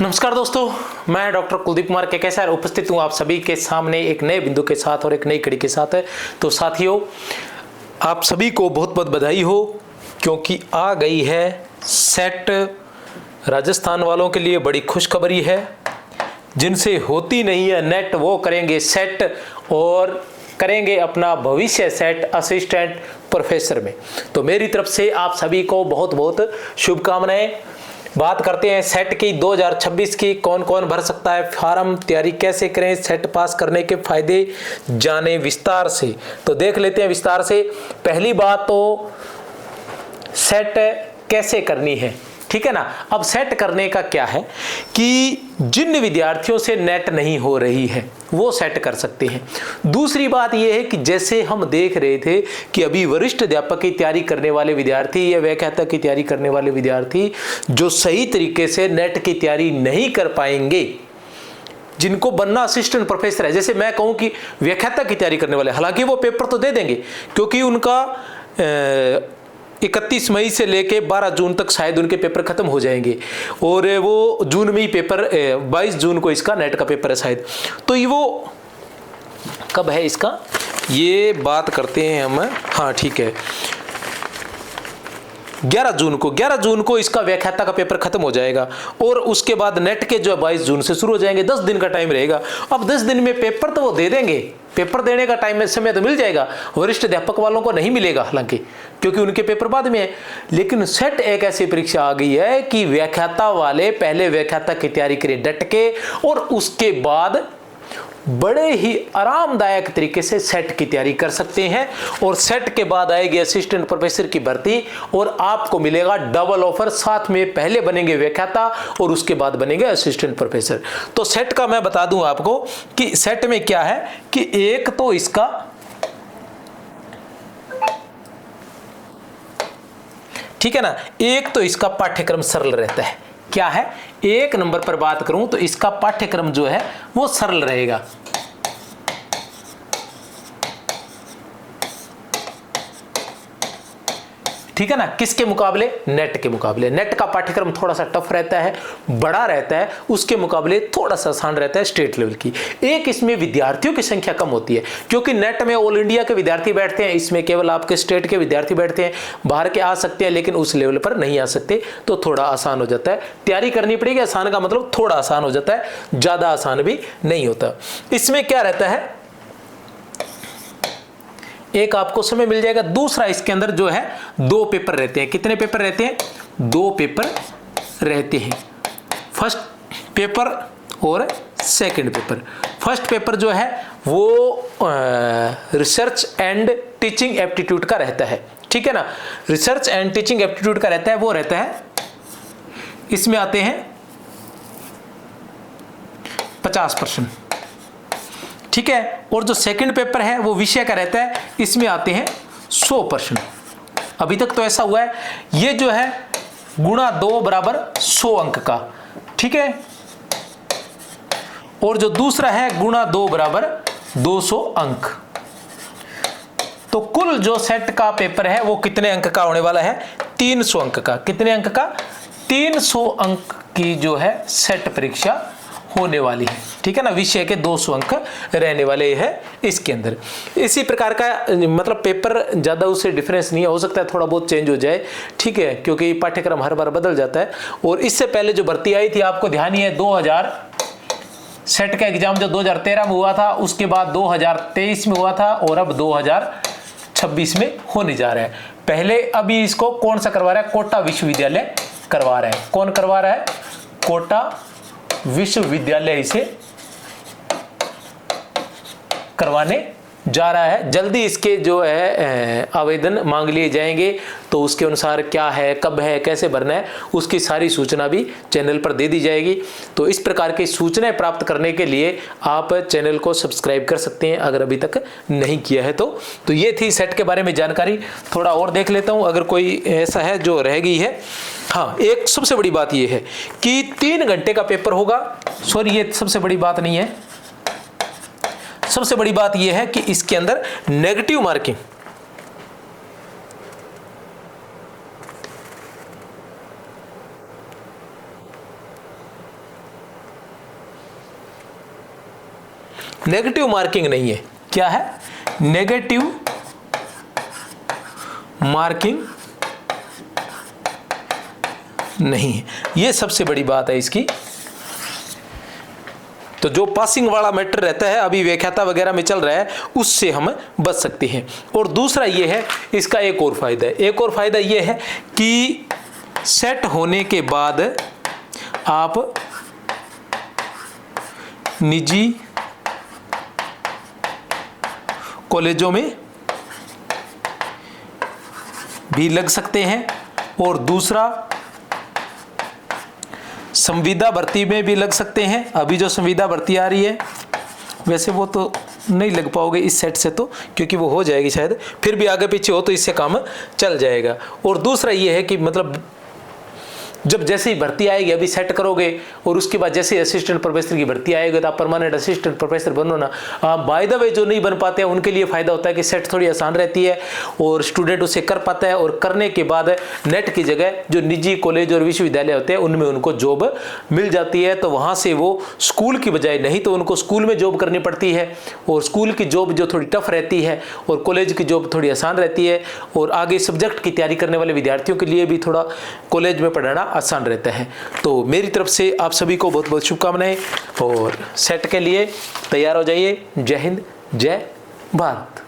नमस्कार दोस्तों, मैं डॉक्टर कुलदीप कुमार केकेसर उपस्थित हूँ आप सभी के सामने एक नए बिंदु के साथ और एक नई कड़ी के साथ। तो साथियों, आप सभी को बहुत बहुत बधाई हो, क्योंकि आ गई है सेट। राजस्थान वालों के लिए बड़ी खुशखबरी है। जिनसे होती नहीं है नेट वो करेंगे सेट और करेंगे अपना भविष्य सेट असिस्टेंट प्रोफेसर में। तो मेरी तरफ से आप सभी को बहुत बहुत शुभकामनाएं। बात करते हैं सेट की 2026 की। कौन कौन भर सकता है फार्म, तैयारी कैसे करें, सेट पास करने के फायदे जाने विस्तार से। तो देख लेते हैं विस्तार से। पहली बात तो सेट कैसे करनी है, ठीक है ना। अब सेट करने का क्या है कि जिन विद्यार्थियों से नेट नहीं हो रही है वो सेट कर सकते हैं। दूसरी बात यह है कि जैसे हम देख रहे थे कि अभी वरिष्ठ अध्यापक की तैयारी करने वाले विद्यार्थी या व्याख्याता की तैयारी करने वाले विद्यार्थी जो सही तरीके से नेट की तैयारी नहीं कर पाएंगे, जिनको बनना असिस्टेंट प्रोफेसर है। जैसे मैं कहूं कि व्याख्याता की तैयारी करने वाले, हालांकि वो पेपर तो दे देंगे क्योंकि उनका 31 मई से लेके 12 जून तक शायद उनके पेपर खत्म हो जाएंगे और वो जून में ही पेपर 22 जून को इसका नेट का पेपर है शायद। तो ये वो कब है इसका, ये बात करते हैं हम। हाँ ठीक है, 11 जून को इसका व्याख्याता का पेपर खत्म हो जाएगा और उसके बाद नेट के जो 22 जून से शुरू हो जाएंगे। 10 दिन का टाइम रहेगा। अब 10 दिन में पेपर तो वो दे देंगे, पेपर देने का टाइम समय तो मिल जाएगा। वरिष्ठ अध्यापक वालों को नहीं मिलेगा हालांकि, क्योंकि उनके पेपर बाद में है। लेकिन सेट एक ऐसी परीक्षा आ गई है कि व्याख्याता वाले पहले व्याख्याता की तैयारी करें डट के और उसके बाद बड़े ही आरामदायक तरीके से सेट की तैयारी कर सकते हैं। और सेट के बाद आएगी असिस्टेंट प्रोफेसर की भर्ती और आपको मिलेगा डबल ऑफर। साथ में पहले बनेंगे व्याख्याता और उसके बाद बनेंगे असिस्टेंट प्रोफेसर। तो सेट का मैं बता दूं आपको कि सेट में क्या है कि एक तो इसका ठीक है ना, एक तो इसका पाठ्यक्रम सरल रहता है। क्या है, एक नंबर पर बात करूं तो इसका पाठ्यक्रम जो है वो सरल रहेगा। ठीक है ना, किसके मुकाबले, नेट के मुकाबले। नेट का पाठ्यक्रम थोड़ा सा टफ रहता है, बड़ा रहता है, उसके मुकाबले थोड़ा सा आसान रहता है स्टेट लेवल की। एक इसमें विद्यार्थियों की संख्या कम होती है क्योंकि नेट में ऑल इंडिया के विद्यार्थी बैठते हैं, इसमें केवल आपके स्टेट के विद्यार्थी बैठते हैं। बाहर के आ सकते हैं लेकिन उस लेवल पर नहीं आ सकते, तो थोड़ा आसान हो जाता है। तैयारी करनी पड़ेगी। आसान का मतलब थोड़ा आसान हो जाता है, ज्यादा आसान भी नहीं होता। इसमें क्या रहता है, एक आपको समय मिल जाएगा। दूसरा, इसके अंदर जो है 2 पेपर रहते हैं। कितने पेपर रहते हैं, 2 पेपर रहते हैं, फर्स्ट पेपर और सेकंड पेपर। फर्स्ट पेपर जो है वो रिसर्च एंड टीचिंग एप्टीट्यूड का रहता है। ठीक है ना, रिसर्च एंड टीचिंग एप्टीट्यूड का रहता है, वो रहता है, इसमें आते हैं 50%। ठीक है, और जो सेकंड पेपर है वो विषय का रहता है, इसमें आते हैं 100%। अभी तक तो ऐसा हुआ है, ये जो है गुणा 2 बराबर 100 अंक का। ठीक है, और जो दूसरा है गुणा 2 बराबर 200 अंक। तो कुल जो सेट का पेपर है वो कितने अंक का होने वाला है, 300 अंक का। कितने अंक का, 300 अंक की जो है सेट परीक्षा होने वाली है। ठीक है ना, विषय के 200 अंक रहने वाले हैं इसके अंदर। इसी प्रकार का मतलब पेपर ज़्यादा उससे डिफरेंस नहीं है, हो सकता है थोड़ा बहुत चेंज हो जाए। ठीक है, क्योंकि पाठ्यक्रम हर बार बदल जाता है। और इससे पहले जो भर्ती आई थी आपको ध्यान ही है, 2000 सेट का एग्जाम जो 2013 में हुआ था, उसके बाद 2023 में हुआ था और अब 2026 में होने जा रहा है। पहले अभी इसको कौन सा करवा रहा है, कोटा विश्वविद्यालय करवा रहा है। कौन करवा रहा है, कोटा विश्वविद्यालय इसे करवाने जा रहा है। जल्दी इसके जो है आवेदन मांग लिए जाएंगे, तो उसके अनुसार क्या है, कब है, कैसे भरना है, उसकी सारी सूचना भी चैनल पर दे दी जाएगी। तो इस प्रकार की सूचनाएं प्राप्त करने के लिए आप चैनल को सब्सक्राइब कर सकते हैं अगर अभी तक नहीं किया है तो ये थी सेट के बारे में जानकारी। थोड़ा और देख लेता हूं अगर कोई ऐसा है जो रह गई है। हाँ, एक सबसे बड़ी बात यह है कि 3 घंटे का पेपर होगा। सॉरी, ये सबसे बड़ी बात नहीं है। सबसे बड़ी बात यह है कि इसके अंदर नेगेटिव मार्किंग नेगेटिव मार्किंग नहीं है। क्या है? नेगेटिव मार्किंग नहीं है, ये सबसे बड़ी बात है इसकी। तो जो पासिंग वाला मैटर रहता है, अभी व्याख्याता वगैरह में चल रहा है, उससे हम बच सकते हैं। और दूसरा ये है, इसका एक और फायदा है, एक और फायदा ये है कि सेट होने के बाद आप निजी कॉलेजों में भी लग सकते हैं, और दूसरा संविदा भर्ती में भी लग सकते हैं। अभी जो संविदा भर्ती आ रही है, वैसे वो तो नहीं लग पाओगे इस सेट से, तो क्योंकि वो हो जाएगी शायद, फिर भी आगे पीछे हो तो इससे काम चल जाएगा। और दूसरा ये है कि मतलब जब जैसे ही भर्ती आएगी, अभी सेट करोगे और उसके बाद जैसे असिस्टेंट प्रोफेसर की भर्ती आएगी तो आप परमानेंट असिस्टेंट प्रोफेसर बनो ना। बाय द वे जो नहीं बन पाते हैं उनके लिए फ़ायदा होता है कि सेट थोड़ी आसान रहती है और स्टूडेंट उसे कर पाता है, और करने के बाद नेट की जगह जो निजी कॉलेज और विश्वविद्यालय होते हैं उनमें उनको जॉब मिल जाती है। तो वहाँ से वो स्कूल की बजाय, नहीं तो उनको स्कूल में जॉब करनी पड़ती है, और स्कूल की जॉब जो थोड़ी टफ रहती है और कॉलेज की जॉब थोड़ी आसान रहती है। और आगे सब्जेक्ट की तैयारी करने वाले विद्यार्थियों के लिए भी थोड़ा कॉलेज में पढ़ाना आसान रहता है। तो मेरी तरफ से आप सभी को बहुत बहुत शुभकामनाएं, और सेट के लिए तैयार हो जाइए। जय हिंद, जय भारत।